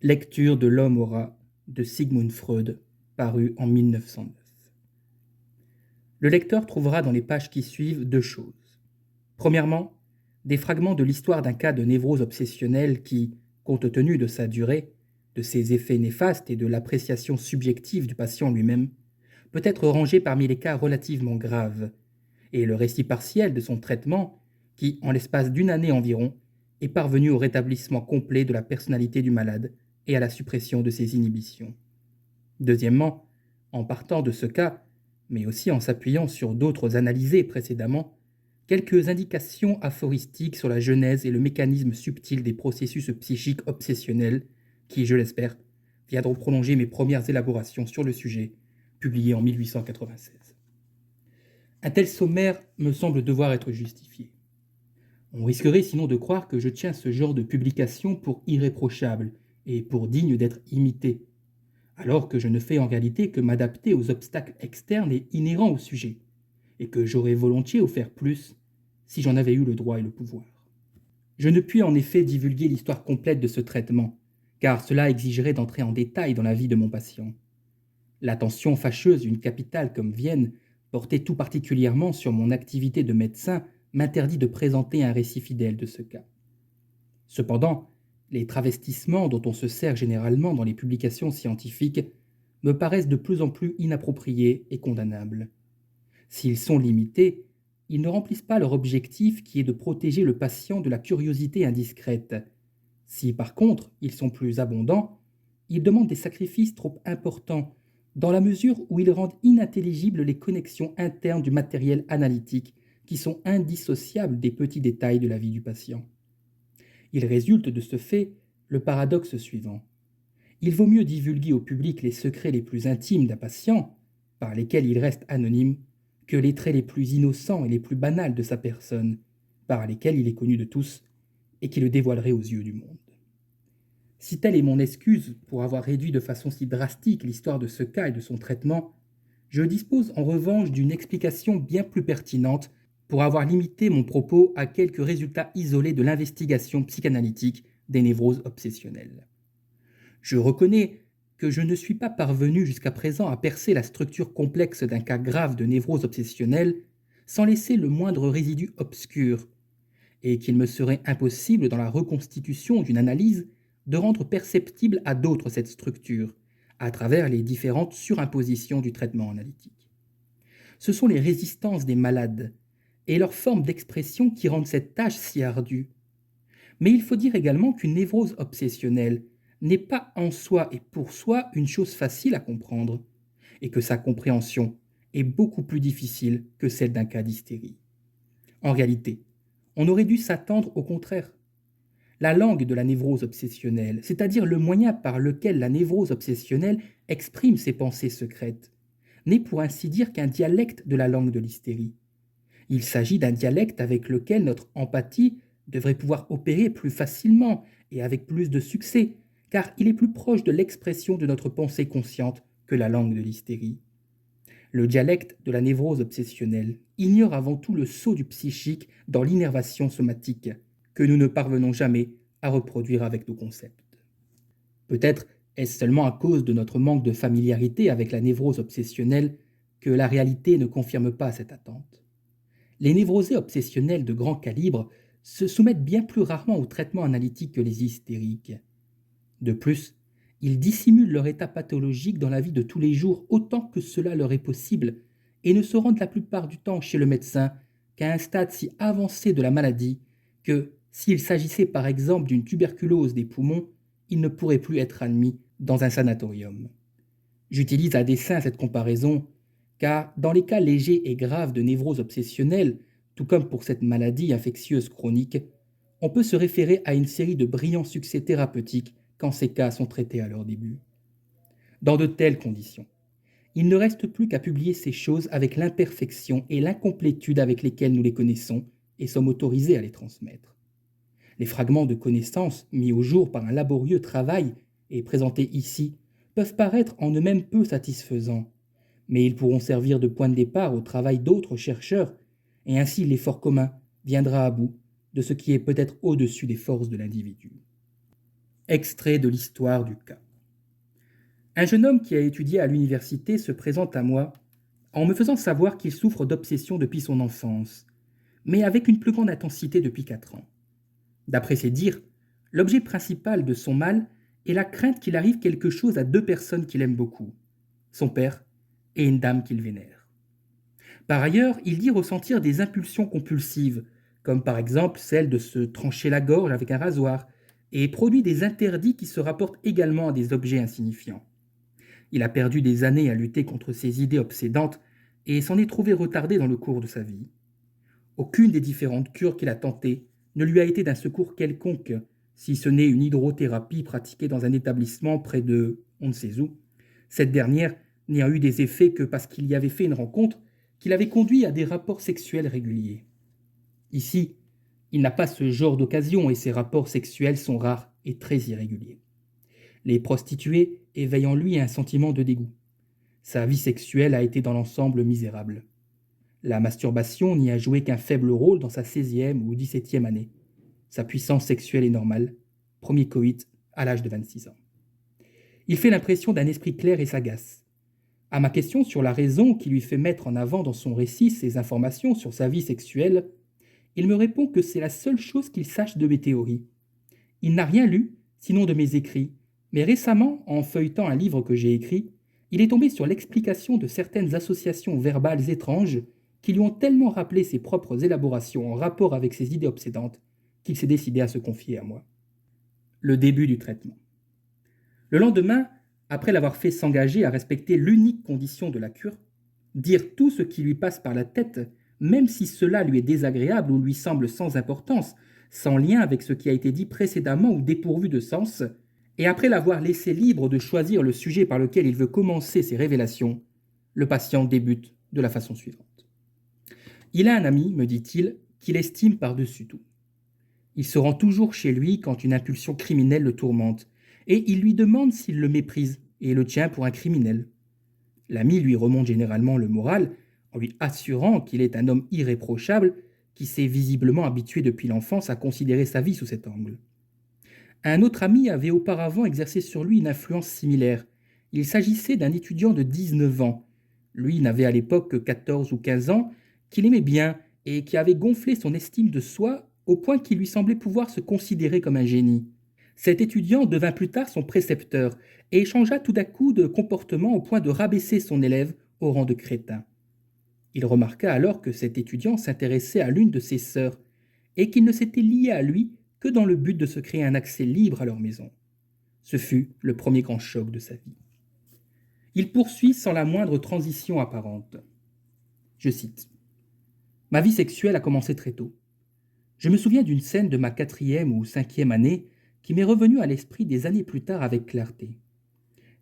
Lecture de L'homme au rat de Sigmund Freud, paru en 1909. Le lecteur trouvera dans les pages qui suivent deux choses. Premièrement, des fragments de l'histoire d'un cas de névrose obsessionnelle qui, compte tenu de sa durée, de ses effets néfastes et de l'appréciation subjective du patient lui-même, peut être rangé parmi les cas relativement graves, et le récit partiel de son traitement qui, en l'espace d'une année environ, est parvenu au rétablissement complet de la personnalité du malade et à la suppression de ses inhibitions. Deuxièmement, en partant de ce cas, mais aussi en s'appuyant sur d'autres analysés précédemment, quelques indications aphoristiques sur la genèse et le mécanisme subtil des processus psychiques obsessionnels qui, je l'espère, viendront prolonger mes premières élaborations sur le sujet, publiées en 1896. Un tel sommaire me semble devoir être justifié. On risquerait sinon de croire que je tiens ce genre de publication pour irréprochable et pour digne d'être imité, alors que je ne fais en réalité que m'adapter aux obstacles externes et inhérents au sujet, et que j'aurais volontiers offert plus si j'en avais eu le droit et le pouvoir. Je ne puis en effet divulguer l'histoire complète de ce traitement, car cela exigerait d'entrer en détail dans la vie de mon patient. L'attention fâcheuse d'une capitale comme Vienne, portée tout particulièrement sur mon activité de médecin, m'interdit de présenter un récit fidèle de ce cas. Cependant, les travestissements dont on se sert généralement dans les publications scientifiques me paraissent de plus en plus inappropriés et condamnables. S'ils sont limités, ils ne remplissent pas leur objectif qui est de protéger le patient de la curiosité indiscrète. Si par contre ils sont plus abondants, ils demandent des sacrifices trop importants, dans la mesure où ils rendent inintelligibles les connexions internes du matériel analytique qui sont indissociables des petits détails de la vie du patient. Il résulte de ce fait le paradoxe suivant. Il vaut mieux divulguer au public les secrets les plus intimes d'un patient, par lesquels il reste anonyme, que les traits les plus innocents et les plus banals de sa personne, par lesquels il est connu de tous et qui le dévoileraient aux yeux du monde. Si telle est mon excuse pour avoir réduit de façon si drastique l'histoire de ce cas et de son traitement, je dispose en revanche d'une explication bien plus pertinente pour avoir limité mon propos à quelques résultats isolés de l'investigation psychanalytique des névroses obsessionnelles. Je reconnais que je ne suis pas parvenu jusqu'à présent à percer la structure complexe d'un cas grave de névrose obsessionnelle sans laisser le moindre résidu obscur, et qu'il me serait impossible dans la reconstitution d'une analyse de rendre perceptible à d'autres cette structure, à travers les différentes surimpositions du traitement analytique. Ce sont les résistances des malades et leur forme d'expression qui rendent cette tâche si ardue. Mais il faut dire également qu'une névrose obsessionnelle n'est pas en soi et pour soi une chose facile à comprendre, et que sa compréhension est beaucoup plus difficile que celle d'un cas d'hystérie. En réalité, on aurait dû s'attendre au contraire. La langue de la névrose obsessionnelle, c'est-à-dire le moyen par lequel la névrose obsessionnelle exprime ses pensées secrètes, n'est pour ainsi dire qu'un dialecte de la langue de l'hystérie. Il s'agit d'un dialecte avec lequel notre empathie devrait pouvoir opérer plus facilement et avec plus de succès, car il est plus proche de l'expression de notre pensée consciente que la langue de l'hystérie. Le dialecte de la névrose obsessionnelle ignore avant tout le sceau du psychique dans l'innervation somatique, que nous ne parvenons jamais à reproduire avec nos concepts. Peut-être est-ce seulement à cause de notre manque de familiarité avec la névrose obsessionnelle que la réalité ne confirme pas cette attente. Les névrosés obsessionnels de grand calibre se soumettent bien plus rarement au traitement analytique que les hystériques. De plus, ils dissimulent leur état pathologique dans la vie de tous les jours autant que cela leur est possible et ne se rendent la plupart du temps chez le médecin qu'à un stade si avancé de la maladie que, s'il s'agissait par exemple d'une tuberculose des poumons, ils ne pourraient plus être admis dans un sanatorium. J'utilise à dessein cette comparaison car dans les cas légers et graves de névrose obsessionnelle, tout comme pour cette maladie infectieuse chronique, on peut se référer à une série de brillants succès thérapeutiques quand ces cas sont traités à leur début. Dans de telles conditions, il ne reste plus qu'à publier ces choses avec l'imperfection et l'incomplétude avec lesquelles nous les connaissons et sommes autorisés à les transmettre. Les fragments de connaissances mis au jour par un laborieux travail et présentés ici peuvent paraître en eux-mêmes peu satisfaisants, mais ils pourront servir de point de départ au travail d'autres chercheurs, et ainsi l'effort commun viendra à bout de ce qui est peut-être au-dessus des forces de l'individu. Extrait de l'histoire du cas. Un jeune homme qui a étudié à l'université se présente à moi en me faisant savoir qu'il souffre d'obsession depuis son enfance, mais avec une plus grande intensité depuis 4 ans. D'après ses dires, l'objet principal de son mal est la crainte qu'il arrive quelque chose à 2 personnes qu'il aime beaucoup, son père et une dame qu'il vénère. Par ailleurs, il dit ressentir des impulsions compulsives, comme par exemple celle de se trancher la gorge avec un rasoir, et produit des interdits qui se rapportent également à des objets insignifiants. Il a perdu des années à lutter contre ses idées obsédantes et s'en est trouvé retardé dans le cours de sa vie. Aucune des différentes cures qu'il a tentées ne lui a été d'un secours quelconque, si ce n'est une hydrothérapie pratiquée dans un établissement près de on ne sait où. Cette dernière n'a eu des effets que parce qu'il y avait fait une rencontre qui l'avait conduit à des rapports sexuels réguliers. Ici, il n'a pas ce genre d'occasion et ses rapports sexuels sont rares et très irréguliers. Les prostituées éveillent en lui un sentiment de dégoût. Sa vie sexuelle a été dans l'ensemble misérable. La masturbation n'y a joué qu'un faible rôle dans sa 16e ou 17e année. Sa puissance sexuelle est normale. Premier coït à l'âge de 26 ans. Il fait l'impression d'un esprit clair et sagace. À ma question sur la raison qui lui fait mettre en avant dans son récit ces informations sur sa vie sexuelle, il me répond que c'est la seule chose qu'il sache de mes théories. Il n'a rien lu, sinon de mes écrits, mais récemment, en feuilletant un livre que j'ai écrit, il est tombé sur l'explication de certaines associations verbales étranges qui lui ont tellement rappelé ses propres élaborations en rapport avec ses idées obsédantes qu'il s'est décidé à se confier à moi. Le début du traitement. Le lendemain, après l'avoir fait s'engager à respecter l'unique condition de la cure, dire tout ce qui lui passe par la tête, même si cela lui est désagréable ou lui semble sans importance, sans lien avec ce qui a été dit précédemment ou dépourvu de sens, et après l'avoir laissé libre de choisir le sujet par lequel il veut commencer ses révélations, le patient débute de la façon suivante. Il a un ami, me dit-il, qu'il estime par-dessus tout. Il se rend toujours chez lui quand une impulsion criminelle le tourmente, et il lui demande s'il le méprise et le tient pour un criminel. L'ami lui remonte généralement le moral en lui assurant qu'il est un homme irréprochable qui s'est visiblement habitué depuis l'enfance à considérer sa vie sous cet angle. Un autre ami avait auparavant exercé sur lui une influence similaire. Il s'agissait d'un étudiant de 19 ans. Lui n'avait à l'époque que 14 ou 15 ans, qu'il aimait bien et qui avait gonflé son estime de soi au point qu'il lui semblait pouvoir se considérer comme un génie. Cet étudiant devint plus tard son précepteur et changea tout à coup de comportement au point de rabaisser son élève au rang de crétin. Il remarqua alors que cet étudiant s'intéressait à l'une de ses sœurs et qu'il ne s'était lié à lui que dans le but de se créer un accès libre à leur maison. Ce fut le premier grand choc de sa vie. Il poursuit sans la moindre transition apparente. Je cite. « Ma vie sexuelle a commencé très tôt. Je me souviens d'une scène de ma 4e ou 5e année qui m'est revenue à l'esprit des années plus tard avec clarté.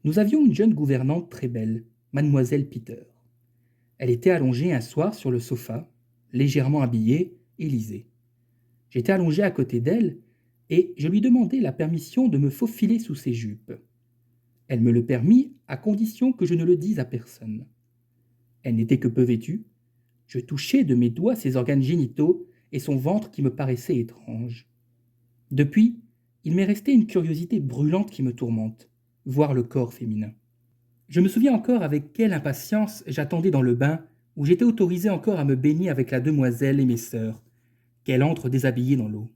Nous avions une jeune gouvernante très belle, mademoiselle Peter. Elle était allongée un soir sur le sofa, légèrement habillée, et lisait. J'étais allongé à côté d'elle, et je lui demandai la permission de me faufiler sous ses jupes. Elle me le permit à condition que je ne le dise à personne. Elle n'était que peu vêtue. Je touchai de mes doigts ses organes génitaux et son ventre qui me paraissait étrange. Depuis, il m'est resté une curiosité brûlante qui me tourmente, voir le corps féminin. Je me souviens encore avec quelle impatience j'attendais dans le bain où j'étais autorisé encore à me baigner avec la demoiselle et mes sœurs, qu'elle entre déshabillée dans l'eau.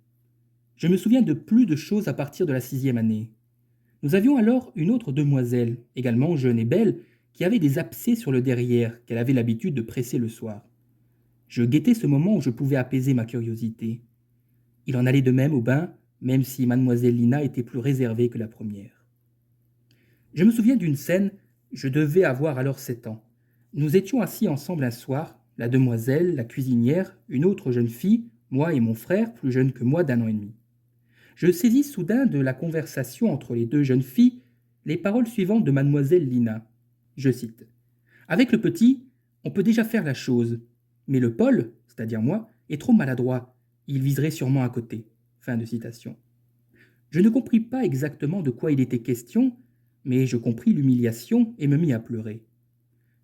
Je me souviens de plus de choses à partir de la 6e année. Nous avions alors une autre demoiselle, également jeune et belle, qui avait des abcès sur le derrière qu'elle avait l'habitude de presser le soir. Je guettais ce moment où je pouvais apaiser ma curiosité. Il en allait de même au bain, même si mademoiselle Lina était plus réservée que la première. Je me souviens d'une scène, je devais avoir alors 7 ans. Nous étions assis ensemble un soir, la demoiselle, la cuisinière, une autre jeune fille, moi et mon frère, plus jeune que moi d'1 an et demi. Je saisis soudain de la conversation entre les 2 jeunes filles les paroles suivantes de mademoiselle Lina. Je cite. « Avec le petit, on peut déjà faire la chose, mais le Paul, c'est-à-dire moi, est trop maladroit. Il viserait sûrement à côté. » Fin de citation. Je ne compris pas exactement de quoi il était question, mais je compris l'humiliation et me mis à pleurer.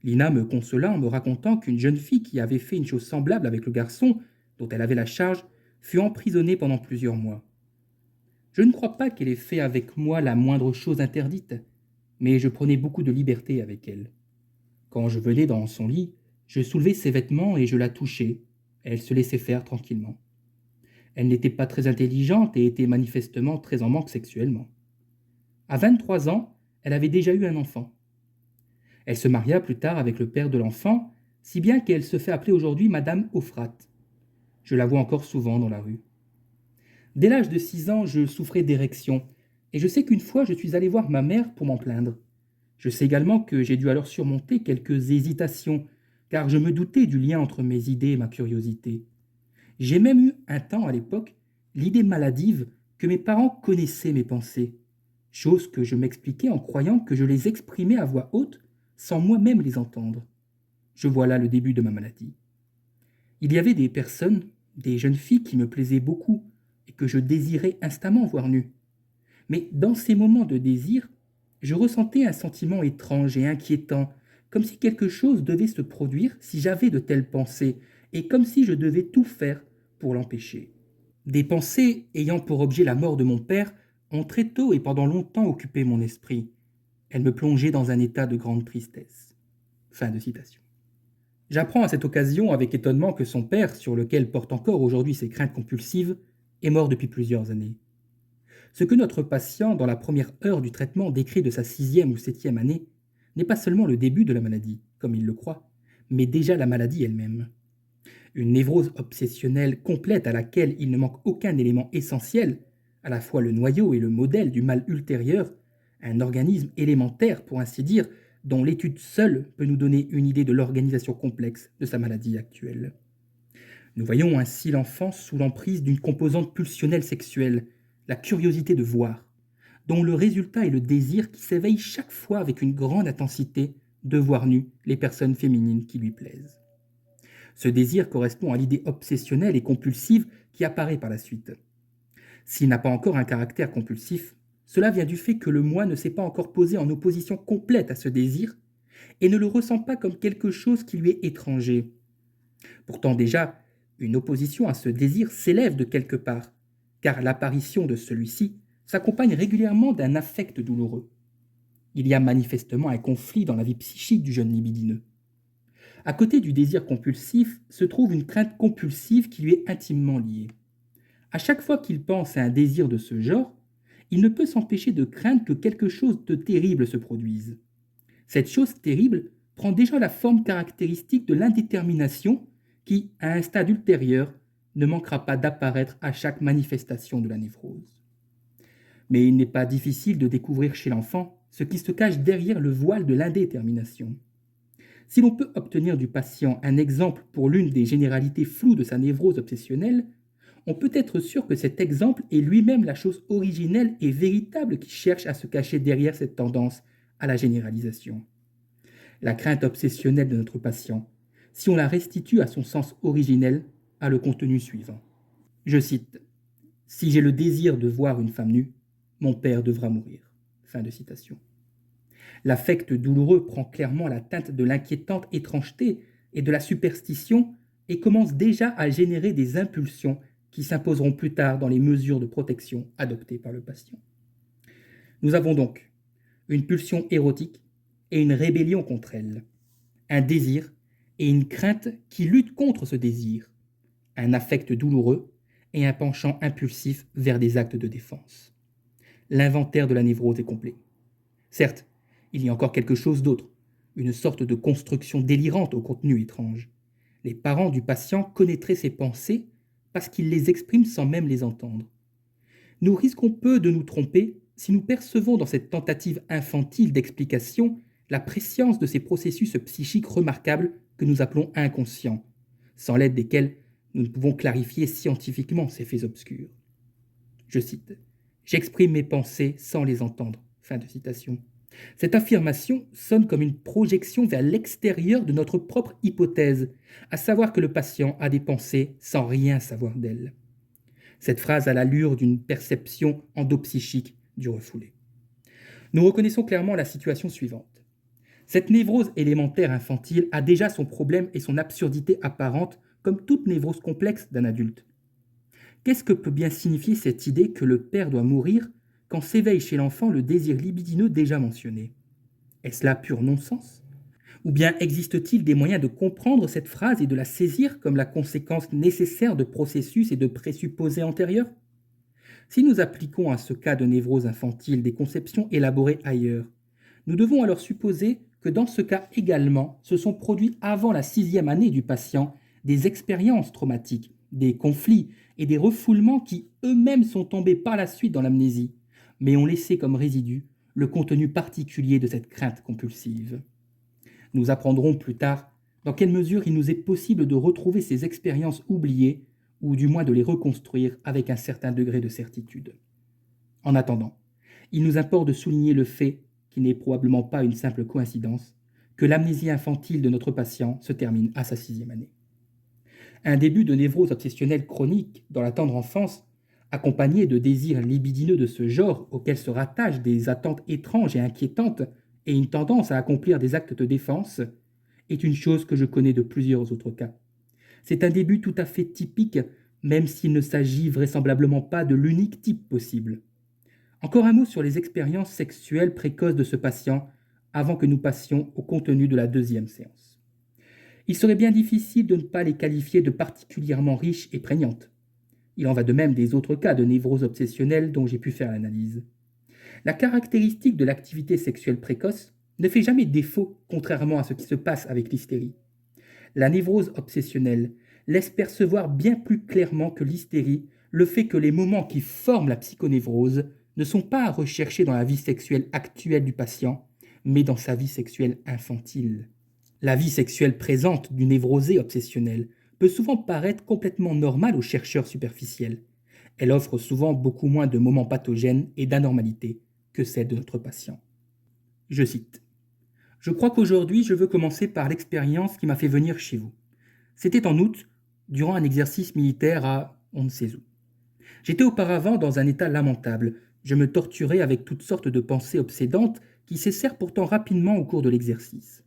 Lina me consola en me racontant qu'une jeune fille qui avait fait une chose semblable avec le garçon, dont elle avait la charge, fut emprisonnée pendant plusieurs mois. Je ne crois pas qu'elle ait fait avec moi la moindre chose interdite, mais je prenais beaucoup de liberté avec elle. Quand je venais dans son lit, je soulevais ses vêtements et je la touchais. Elle se laissait faire tranquillement. Elle n'était pas très intelligente et était manifestement très en manque sexuellement. À 23 ans, elle avait déjà eu un enfant. Elle se maria plus tard avec le père de l'enfant, si bien qu'elle se fait appeler aujourd'hui Madame Euphrate. Je la vois encore souvent dans la rue. Dès l'âge de 6 ans, je souffrais d'érection, et je sais qu'une fois je suis allé voir ma mère pour m'en plaindre. Je sais également que j'ai dû alors surmonter quelques hésitations, car je me doutais du lien entre mes idées et ma curiosité. J'ai même eu un temps à l'époque l'idée maladive que mes parents connaissaient mes pensées, chose que je m'expliquais en croyant que je les exprimais à voix haute sans moi-même les entendre. Je vois là le début de ma maladie. Il y avait des personnes, des jeunes filles qui me plaisaient beaucoup et que je désirais instamment voir nues. Mais dans ces moments de désir, je ressentais un sentiment étrange et inquiétant, comme si quelque chose devait se produire si j'avais de telles pensées, et comme si je devais tout faire pour l'empêcher. Des pensées ayant pour objet la mort de mon père ont très tôt et pendant longtemps occupé mon esprit. Elles me plongeaient dans un état de grande tristesse. Fin de citation. J'apprends à cette occasion avec étonnement que son père, sur lequel porte encore aujourd'hui ses craintes compulsives, est mort depuis plusieurs années. Ce que notre patient, dans la première heure du traitement, décrit de sa 6e ou 7e année, n'est pas seulement le début de la maladie, comme il le croit, mais déjà la maladie elle-même. Une névrose obsessionnelle complète à laquelle il ne manque aucun élément essentiel, à la fois le noyau et le modèle du mal ultérieur, un organisme élémentaire, pour ainsi dire, dont l'étude seule peut nous donner une idée de l'organisation complexe de sa maladie actuelle. Nous voyons ainsi l'enfant sous l'emprise d'une composante pulsionnelle sexuelle, la curiosité de voir, dont le résultat est le désir qui s'éveille chaque fois avec une grande intensité de voir nues les personnes féminines qui lui plaisent. Ce désir correspond à l'idée obsessionnelle et compulsive qui apparaît par la suite. S'il n'a pas encore un caractère compulsif, cela vient du fait que le moi ne s'est pas encore posé en opposition complète à ce désir et ne le ressent pas comme quelque chose qui lui est étranger. Pourtant déjà, une opposition à ce désir s'élève de quelque part, car l'apparition de celui-ci s'accompagne régulièrement d'un affect douloureux. Il y a manifestement un conflit dans la vie psychique du jeune libidineux. À côté du désir compulsif se trouve une crainte compulsive qui lui est intimement liée. À chaque fois qu'il pense à un désir de ce genre, il ne peut s'empêcher de craindre que quelque chose de terrible se produise. Cette chose terrible prend déjà la forme caractéristique de l'indétermination qui, à un stade ultérieur, ne manquera pas d'apparaître à chaque manifestation de la névrose. Mais il n'est pas difficile de découvrir chez l'enfant ce qui se cache derrière le voile de l'indétermination. Si l'on peut obtenir du patient un exemple pour l'une des généralités floues de sa névrose obsessionnelle, on peut être sûr que cet exemple est lui-même la chose originelle et véritable qui cherche à se cacher derrière cette tendance à la généralisation. La crainte obsessionnelle de notre patient, si on la restitue à son sens originel, a le contenu suivant. Je cite: Si j'ai le désir de voir une femme nue, mon père devra mourir. Fin de citation. L'affect douloureux prend clairement la teinte de l'inquiétante étrangeté et de la superstition et commence déjà à générer des impulsions qui s'imposeront plus tard dans les mesures de protection adoptées par le patient. Nous avons donc une pulsion érotique et une rébellion contre elle, un désir et une crainte qui luttent contre ce désir, un affect douloureux et un penchant impulsif vers des actes de défense. L'inventaire de la névrose est complet. Certes, il y a encore quelque chose d'autre, une sorte de construction délirante au contenu étrange. Les parents du patient connaîtraient ses pensées parce qu'ils les expriment sans même les entendre. Nous risquons peu de nous tromper si nous percevons dans cette tentative infantile d'explication la préscience de ces processus psychiques remarquables que nous appelons inconscients, sans l'aide desquels nous ne pouvons clarifier scientifiquement ces faits obscurs. Je cite: J'exprime mes pensées sans les entendre. Fin de citation. Cette affirmation sonne comme une projection vers l'extérieur de notre propre hypothèse, à savoir que le patient a des pensées sans rien savoir d'elles. Cette phrase a l'allure d'une perception endopsychique du refoulé. Nous reconnaissons clairement la situation suivante. Cette névrose élémentaire infantile a déjà son problème et son absurdité apparente, comme toute névrose complexe d'un adulte. Qu'est-ce que peut bien signifier cette idée que le père doit mourir quand s'éveille chez l'enfant le désir libidineux déjà mentionné? Est-ce là pur non-sens? Ou bien existe-t-il des moyens de comprendre cette phrase et de la saisir comme la conséquence nécessaire de processus et de présupposés antérieurs? Si nous appliquons à ce cas de névrose infantile des conceptions élaborées ailleurs, nous devons alors supposer que dans ce cas également se sont produits avant la 6e année du patient des expériences traumatiques, des conflits et des refoulements qui eux-mêmes sont tombés par la suite dans l'amnésie, mais ont laissé comme résidu le contenu particulier de cette crainte compulsive. Nous apprendrons plus tard dans quelle mesure il nous est possible de retrouver ces expériences oubliées, ou du moins de les reconstruire avec un certain degré de certitude. En attendant, il nous importe de souligner le fait, qui n'est probablement pas une simple coïncidence, que l'amnésie infantile de notre patient se termine à sa 6e année. Un début de névrose obsessionnelle chronique dans la tendre enfance, accompagné de désirs libidineux de ce genre auxquels se rattachent des attentes étranges et inquiétantes et une tendance à accomplir des actes de défense, est une chose que je connais de plusieurs autres cas. C'est un début tout à fait typique, même s'il ne s'agit vraisemblablement pas de l'unique type possible. Encore un mot sur les expériences sexuelles précoces de ce patient avant que nous passions au contenu de la 2e séance. Il serait bien difficile de ne pas les qualifier de particulièrement riches et prégnantes. Il en va de même des autres cas de névrose obsessionnelle dont j'ai pu faire l'analyse. La caractéristique de l'activité sexuelle précoce ne fait jamais défaut, contrairement à ce qui se passe avec l'hystérie. La névrose obsessionnelle laisse percevoir bien plus clairement que l'hystérie le fait que les moments qui forment la psychonévrose ne sont pas à rechercher dans la vie sexuelle actuelle du patient, mais dans sa vie sexuelle infantile. La vie sexuelle présente du névrosé obsessionnel peut souvent paraître complètement normale aux chercheurs superficiels. Elle offre souvent beaucoup moins de moments pathogènes et d'anormalité que celle de notre patient. Je cite. Je crois qu'aujourd'hui, je veux commencer par l'expérience qui m'a fait venir chez vous. C'était en août, durant un exercice militaire à on ne sait où. J'étais auparavant dans un état lamentable. Je me torturais avec toutes sortes de pensées obsédantes qui cessèrent pourtant rapidement au cours de l'exercice.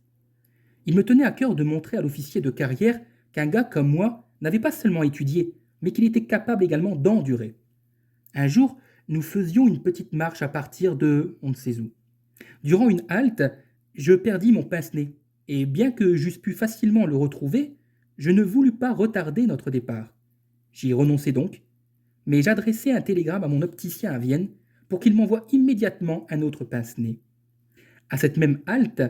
Il me tenait à cœur de montrer à l'officier de carrière qu'un gars comme moi n'avait pas seulement étudié, mais qu'il était capable également d'endurer. Un jour, nous faisions une petite marche à partir de on ne sait où. Durant une halte, je perdis mon pince-nez, et bien que j'eusse pu facilement le retrouver, je ne voulus pas retarder notre départ. J'y renonçai donc, mais j'adressai un télégramme à mon opticien à Vienne pour qu'il m'envoie immédiatement un autre pince-nez. À cette même halte,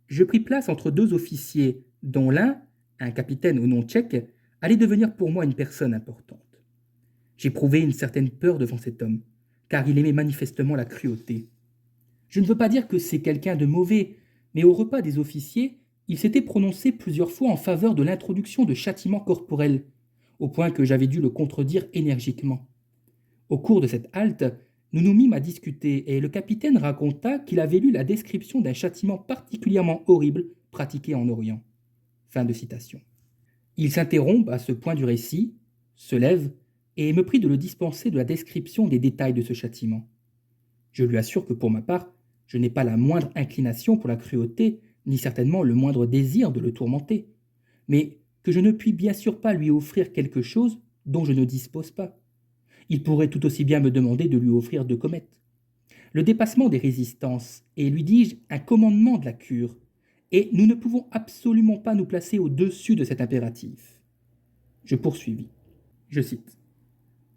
je pris place entre 2 officiers, dont l'un, un capitaine au nom tchèque, allait devenir pour moi une personne importante. J'éprouvai une certaine peur devant cet homme, car il aimait manifestement la cruauté. Je ne veux pas dire que c'est quelqu'un de mauvais, mais au repas des officiers, il s'était prononcé plusieurs fois en faveur de l'introduction de châtiments corporels, au point que j'avais dû le contredire énergiquement. Au cours de cette halte, nous nous mîmes à discuter et le capitaine raconta qu'il avait lu la description d'un châtiment particulièrement horrible pratiqué en Orient. Fin de citation. Il s'interrompt à ce point du récit, se lève et me prie de le dispenser de la description des détails de ce châtiment. Je lui assure que pour ma part, je n'ai pas la moindre inclination pour la cruauté, ni certainement le moindre désir de le tourmenter, mais que je ne puis bien sûr pas lui offrir quelque chose dont je ne dispose pas. Il pourrait tout aussi bien me demander de lui offrir 2 comètes. Le dépassement des résistances est, lui dis-je, un commandement de la cure, et nous ne pouvons absolument pas nous placer au-dessus de cet impératif. Je poursuivis. Je cite.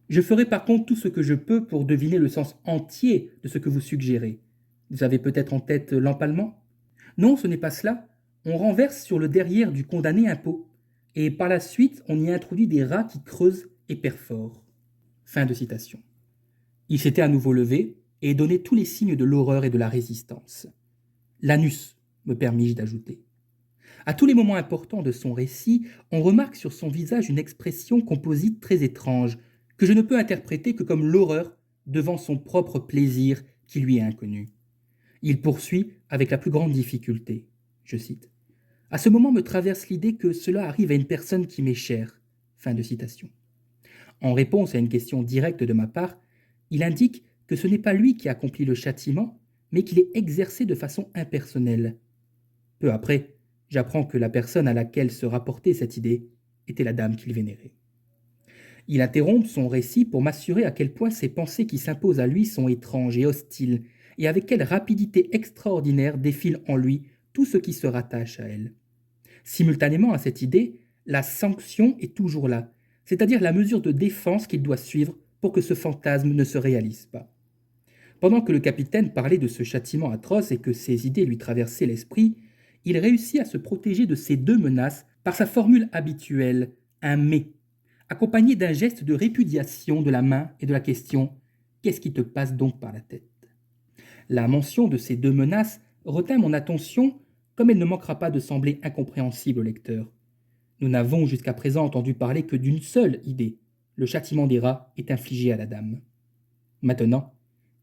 Je ferai par contre tout ce que je peux pour deviner le sens entier de ce que vous suggérez. Vous avez peut-être en tête l'empalement? Non, ce n'est pas cela. On renverse sur le derrière du condamné un pot, et par la suite on y introduit des rats qui creusent et perforent. Fin de citation. Il s'était à nouveau levé et donnait tous les signes de l'horreur et de la résistance. L'anus, me permis-je d'ajouter. À tous les moments importants de son récit, on remarque sur son visage une expression composite très étrange, que je ne peux interpréter que comme l'horreur devant son propre plaisir qui lui est inconnu. Il poursuit avec la plus grande difficulté. Je cite. À ce moment me traverse l'idée que cela arrive à une personne qui m'est chère. Fin de citation. En réponse à une question directe de ma part, il indique que ce n'est pas lui qui accomplit le châtiment, mais qu'il est exercé de façon impersonnelle. Peu après, j'apprends que la personne à laquelle se rapportait cette idée était la dame qu'il vénérait. Il interrompt son récit pour m'assurer à quel point ces pensées qui s'imposent à lui sont étranges et hostiles, et avec quelle rapidité extraordinaire défile en lui tout ce qui se rattache à elles. Simultanément à cette idée, la sanction est toujours là, c'est-à-dire la mesure de défense qu'il doit suivre pour que ce fantasme ne se réalise pas. Pendant que le capitaine parlait de ce châtiment atroce et que ces idées lui traversaient l'esprit, il réussit à se protéger de ces deux menaces par sa formule habituelle, un mais, accompagné d'un geste de répudiation de la main et de la question qu'est-ce qui te passe donc par la tête? La mention de ces deux menaces retint mon attention, comme elle ne manquera pas de sembler incompréhensible au lecteur. Nous n'avons jusqu'à présent entendu parler que d'une seule idée. Le châtiment des rats est infligé à la dame. Maintenant,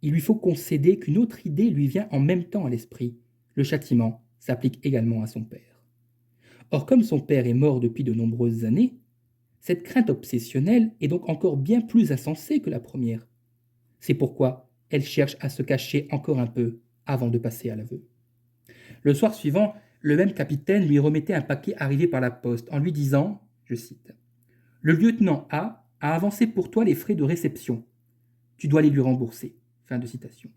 il lui faut concéder qu'une autre idée lui vient en même temps à l'esprit. Le châtiment s'applique également à son père. Or, comme son père est mort depuis de nombreuses années, cette crainte obsessionnelle est donc encore bien plus insensée que la première. C'est pourquoi elle cherche à se cacher encore un peu avant de passer à l'aveu. Le soir suivant, le même capitaine lui remettait un paquet arrivé par la poste en lui disant, je cite, « Le lieutenant A avancé pour toi les frais de réception. Tu dois les lui rembourser. » Fin de citation.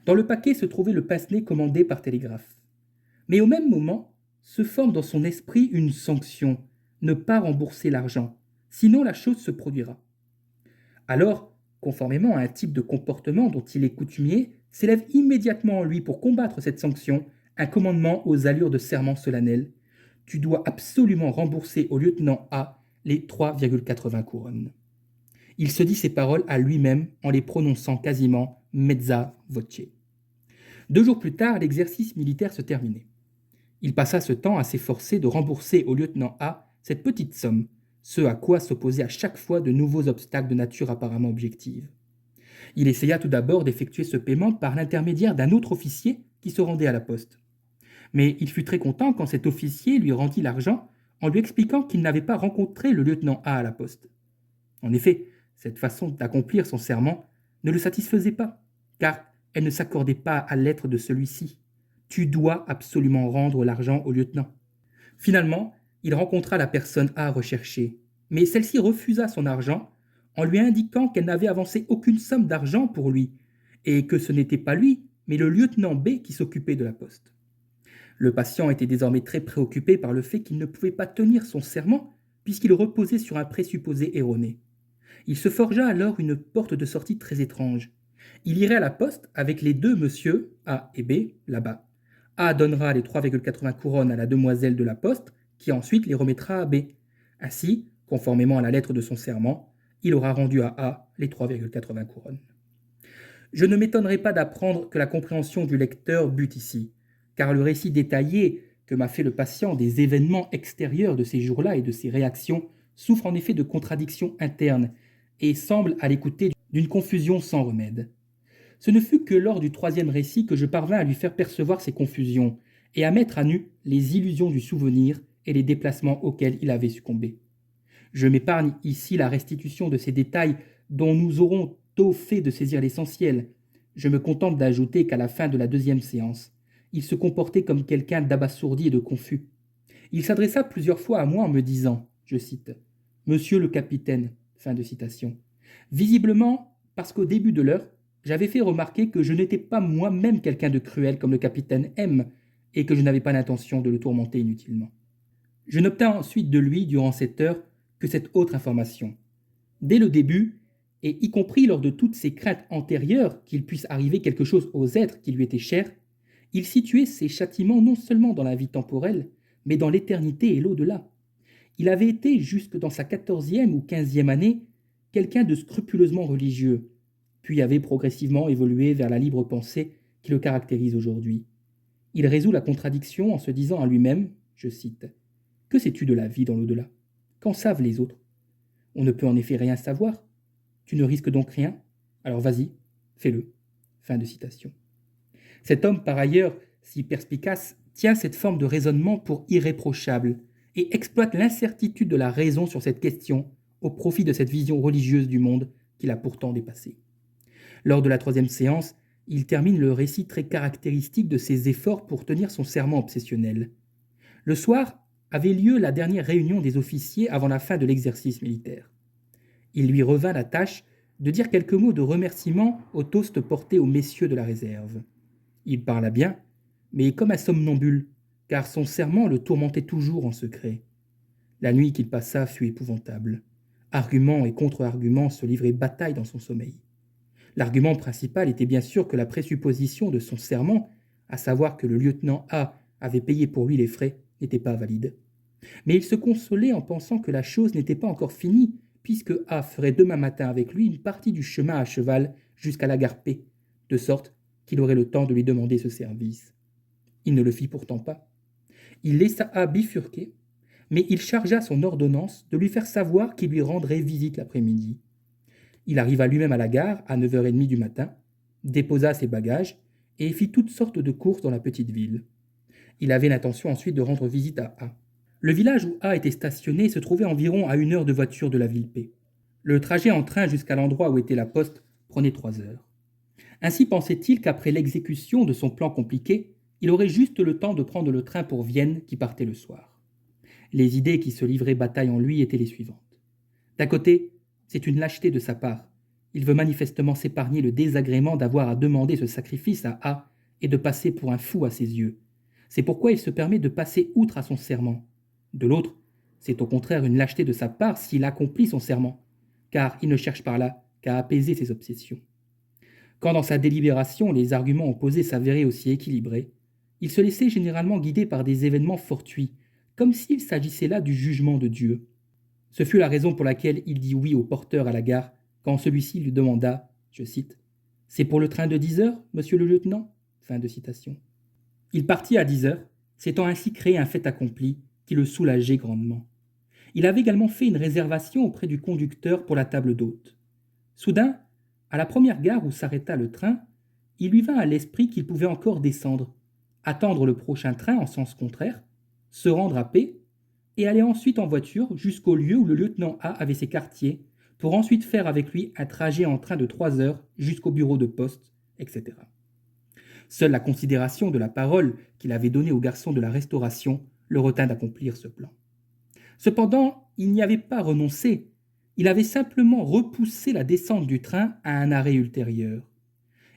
Dans le paquet se trouvait le pince-nez commandé par télégraphe. Mais au même moment, se forme dans son esprit une sanction, ne pas rembourser l'argent, sinon la chose se produira. Alors, conformément à un type de comportement dont il est coutumier, s'élève immédiatement en lui pour combattre cette sanction un commandement aux allures de serment solennel. Tu dois absolument rembourser au lieutenant A les 3,80 couronnes. Il se dit ces paroles à lui-même en les prononçant quasiment mezza voce. 2 jours plus tard, l'exercice militaire se terminait. Il passa ce temps à s'efforcer de rembourser au lieutenant A cette petite somme, ce à quoi s'opposaient à chaque fois de nouveaux obstacles de nature apparemment objective. Il essaya tout d'abord d'effectuer ce paiement par l'intermédiaire d'un autre officier qui se rendait à la poste. Mais il fut très content quand cet officier lui rendit l'argent en lui expliquant qu'il n'avait pas rencontré le lieutenant A à la poste. En effet, cette façon d'accomplir son serment ne le satisfaisait pas, car elle ne s'accordait pas à l'être de celui-ci. Tu dois absolument rendre l'argent au lieutenant. Finalement, il rencontra la personne A recherchée, mais celle-ci refusa son argent en lui indiquant qu'elle n'avait avancé aucune somme d'argent pour lui, et que ce n'était pas lui, mais le lieutenant B qui s'occupait de la poste. Le patient était désormais très préoccupé par le fait qu'il ne pouvait pas tenir son serment puisqu'il reposait sur un présupposé erroné. Il se forgea alors une porte de sortie très étrange. Il irait à la poste avec les deux monsieur, A et B, là-bas. A donnera les 3,80 couronnes à la demoiselle de la poste, qui ensuite les remettra à B. Ainsi, conformément à la lettre de son serment, il aura rendu à A les 3,80 couronnes. Je ne m'étonnerai pas d'apprendre que la compréhension du lecteur bute ici, car le récit détaillé que m'a fait le patient des événements extérieurs de ces jours-là et de ses réactions souffre en effet de contradictions internes et semble à l'écouter d'une confusion sans remède. Ce ne fut que lors du troisième récit que je parvins à lui faire percevoir ces confusions et à mettre à nu les illusions du souvenir et les déplacements auxquels il avait succombé. Je m'épargne ici la restitution de ces détails dont nous aurons tôt fait de saisir l'essentiel. Je me contente d'ajouter qu'à la fin de la deuxième séance, il se comportait comme quelqu'un d'abasourdi et de confus. Il s'adressa plusieurs fois à moi en me disant, je cite, « Monsieur le capitaine », fin de citation. Visiblement, parce qu'au début de l'heure, j'avais fait remarquer que je n'étais pas moi-même quelqu'un de cruel comme le capitaine M, et que je n'avais pas l'intention de le tourmenter inutilement. Je n'obtins ensuite de lui, durant cette heure, que cette autre information. Dès le début, et y compris lors de toutes ses craintes antérieures qu'il puisse arriver quelque chose aux êtres qui lui étaient chers, il situait ses châtiments non seulement dans la vie temporelle, mais dans l'éternité et l'au-delà. Il avait été, jusque dans sa 14e ou 15e année, quelqu'un de scrupuleusement religieux, puis avait progressivement évolué vers la libre pensée qui le caractérise aujourd'hui. Il résout la contradiction en se disant à lui-même, je cite, « Que sais-tu de la vie dans l'au-delà? Qu'en savent les autres? On ne peut en effet rien savoir. Tu ne risques donc rien? Alors vas-y, fais-le. » Fin de citation. Cet homme, par ailleurs, si perspicace, tient cette forme de raisonnement pour irréprochable et exploite l'incertitude de la raison sur cette question au profit de cette vision religieuse du monde qu'il a pourtant dépassée. Lors de la troisième séance, il termine le récit très caractéristique de ses efforts pour tenir son serment obsessionnel. Le soir avait lieu la dernière réunion des officiers avant la fin de l'exercice militaire. Il lui revint la tâche de dire quelques mots de remerciement au toast porté aux messieurs de la réserve. Il parla bien, mais comme un somnambule, car son serment le tourmentait toujours en secret. La nuit qu'il passa fut épouvantable. Arguments et contre-arguments se livraient bataille dans son sommeil. L'argument principal était bien sûr que la présupposition de son serment, à savoir que le lieutenant A avait payé pour lui les frais, n'était pas valide. Mais il se consolait en pensant que la chose n'était pas encore finie, puisque A ferait demain matin avec lui une partie du chemin à cheval jusqu'à la gare P, de sorte qu'il aurait le temps de lui demander ce service. Il ne le fit pourtant pas. Il laissa A bifurquer, mais il chargea son ordonnance de lui faire savoir qu'il lui rendrait visite l'après-midi. Il arriva lui-même à la gare à 9h30 du matin, déposa ses bagages et fit toutes sortes de courses dans la petite ville. Il avait l'intention ensuite de rendre visite à A. Le village où A était stationné se trouvait environ à 1 heure de voiture de la ville P. Le trajet en train jusqu'à l'endroit où était la poste prenait 3 heures. Ainsi pensait-il qu'après l'exécution de son plan compliqué, il aurait juste le temps de prendre le train pour Vienne qui partait le soir. Les idées qui se livraient bataille en lui étaient les suivantes. D'un côté, c'est une lâcheté de sa part. Il veut manifestement s'épargner le désagrément d'avoir à demander ce sacrifice à A et de passer pour un fou à ses yeux. C'est pourquoi il se permet de passer outre à son serment. De l'autre, c'est au contraire une lâcheté de sa part s'il accomplit son serment, car il ne cherche par là qu'à apaiser ses obsessions. Quand dans sa délibération les arguments opposés s'avéraient aussi équilibrés, il se laissait généralement guider par des événements fortuits, comme s'il s'agissait là du jugement de Dieu. Ce fut la raison pour laquelle il dit oui au porteur à la gare quand celui-ci lui demanda, je cite, « C'est pour le train de 10 heures, monsieur le lieutenant ?» Fin de citation. Il partit à 10 heures, s'étant ainsi créé un fait accompli qui le soulageait grandement. Il avait également fait une réservation auprès du conducteur pour la table d'hôte. Soudain, à la première gare où s'arrêta le train, il lui vint à l'esprit qu'il pouvait encore descendre, attendre le prochain train en sens contraire, se rendre à P et aller ensuite en voiture jusqu'au lieu où le lieutenant A avait ses quartiers, pour ensuite faire avec lui un trajet en train de 3 heures jusqu'au bureau de poste, etc. Seule la considération de la parole qu'il avait donnée au garçon de la restauration le retint d'accomplir ce plan. Cependant, il n'y avait pas renoncé, il avait simplement repoussé la descente du train à un arrêt ultérieur.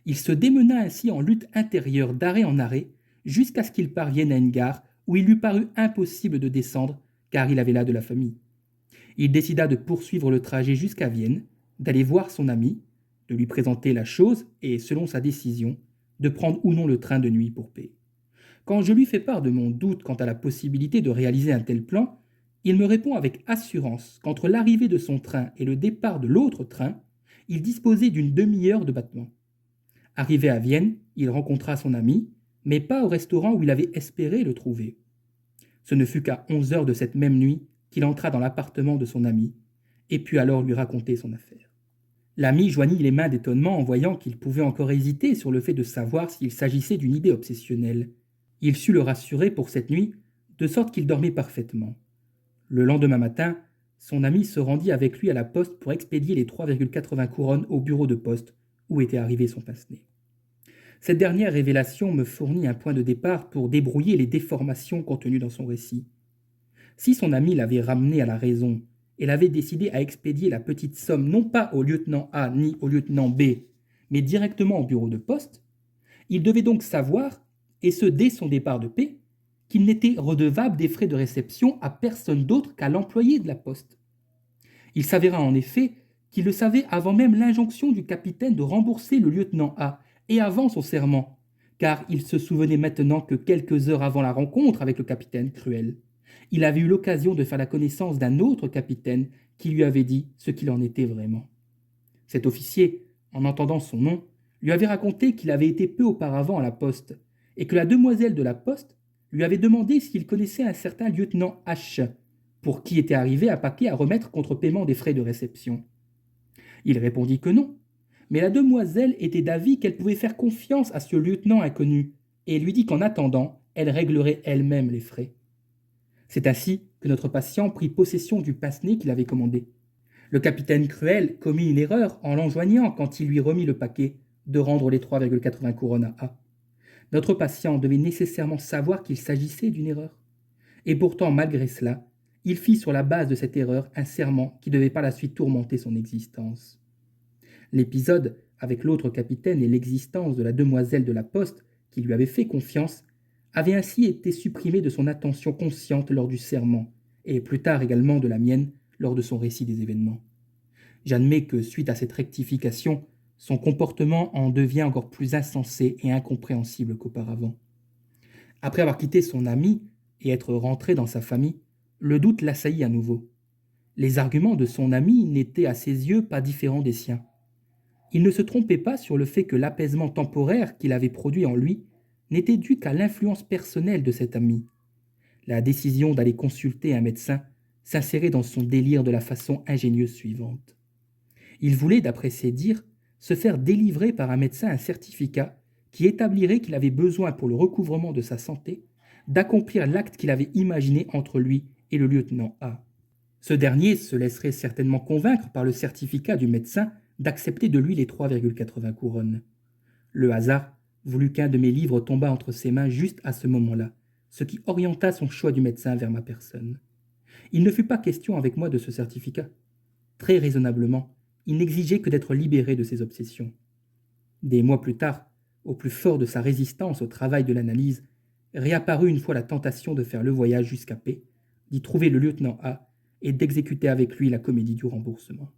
Il se démena ainsi en lutte intérieure d'arrêt en arrêt, jusqu'à ce qu'il parvienne à une gare où il lui parut impossible de descendre, car il avait là de la famille. Il décida de poursuivre le trajet jusqu'à Vienne, d'aller voir son ami, de lui présenter la chose et, selon sa décision, de prendre ou non le train de nuit pour P. Quand je lui fais part de mon doute quant à la possibilité de réaliser un tel plan, il me répond avec assurance qu'entre l'arrivée de son train et le départ de l'autre train, il disposait d'une demi-heure de battement. Arrivé à Vienne, il rencontra son ami, mais pas au restaurant où il avait espéré le trouver. Ce ne fut qu'à 11 heures de cette même nuit qu'il entra dans l'appartement de son ami, et put alors lui raconter son affaire. L'ami joignit les mains d'étonnement en voyant qu'il pouvait encore hésiter sur le fait de savoir s'il s'agissait d'une idée obsessionnelle. Il sut le rassurer pour cette nuit, de sorte qu'il dormait parfaitement. Le lendemain matin, son ami se rendit avec lui à la poste pour expédier les 3,80 couronnes au bureau de poste où était arrivé son pince-nez. Cette dernière révélation me fournit un point de départ pour débrouiller les déformations contenues dans son récit. Si son ami l'avait ramené à la raison et l'avait décidé à expédier la petite somme non pas au lieutenant A ni au lieutenant B, mais directement au bureau de poste, il devait donc savoir, et ce dès son départ de P, qu'il n'était redevable des frais de réception à personne d'autre qu'à l'employé de la poste. Il s'avéra en effet qu'il le savait avant même l'injonction du capitaine de rembourser le lieutenant A et avant son serment, car il se souvenait maintenant que quelques heures avant la rencontre avec le capitaine Cruel, il avait eu l'occasion de faire la connaissance d'un autre capitaine qui lui avait dit ce qu'il en était vraiment. Cet officier, en entendant son nom, lui avait raconté qu'il avait été peu auparavant à la poste, et que la demoiselle de la poste lui avait demandé s'il connaissait un certain lieutenant H, pour qui était arrivé un paquet à remettre contre paiement des frais de réception. Il répondit que non, mais la demoiselle était d'avis qu'elle pouvait faire confiance à ce lieutenant inconnu, et lui dit qu'en attendant, elle réglerait elle-même les frais. C'est ainsi que notre patient prit possession du pince-nez qu'il avait commandé. Le capitaine Cruel commit une erreur en l'enjoignant, quand il lui remit le paquet, de rendre les 3,80 couronnes à A. Notre patient devait nécessairement savoir qu'il s'agissait d'une erreur. Et pourtant, malgré cela, il fit sur la base de cette erreur un serment qui devait par la suite tourmenter son existence. L'épisode avec l'autre capitaine et l'existence de la demoiselle de la Poste, qui lui avait fait confiance, avait ainsi été supprimé de son attention consciente lors du serment, et plus tard également de la mienne lors de son récit des événements. J'admets que, suite à cette rectification, son comportement en devient encore plus insensé et incompréhensible qu'auparavant. Après avoir quitté son ami et être rentré dans sa famille, le doute l'assaillit à nouveau. Les arguments de son ami n'étaient à ses yeux pas différents des siens. Il ne se trompait pas sur le fait que l'apaisement temporaire qu'il avait produit en lui n'était dû qu'à l'influence personnelle de cet ami. La décision d'aller consulter un médecin s'insérait dans son délire de la façon ingénieuse suivante. Il voulait, d'après ses dires, se faire délivrer par un médecin un certificat qui établirait qu'il avait besoin pour le recouvrement de sa santé d'accomplir l'acte qu'il avait imaginé entre lui et le lieutenant A. Ce dernier se laisserait certainement convaincre par le certificat du médecin d'accepter de lui les 3,80 couronnes. Le hasard voulut qu'un de mes livres tombât entre ses mains juste à ce moment-là, ce qui orienta son choix du médecin vers ma personne. Il ne fut pas question avec moi de ce certificat. Très raisonnablement, il n'exigeait que d'être libéré de ses obsessions. Des mois plus tard, au plus fort de sa résistance au travail de l'analyse, réapparut une fois la tentation de faire le voyage jusqu'à P, d'y trouver le lieutenant A et d'exécuter avec lui la comédie du remboursement.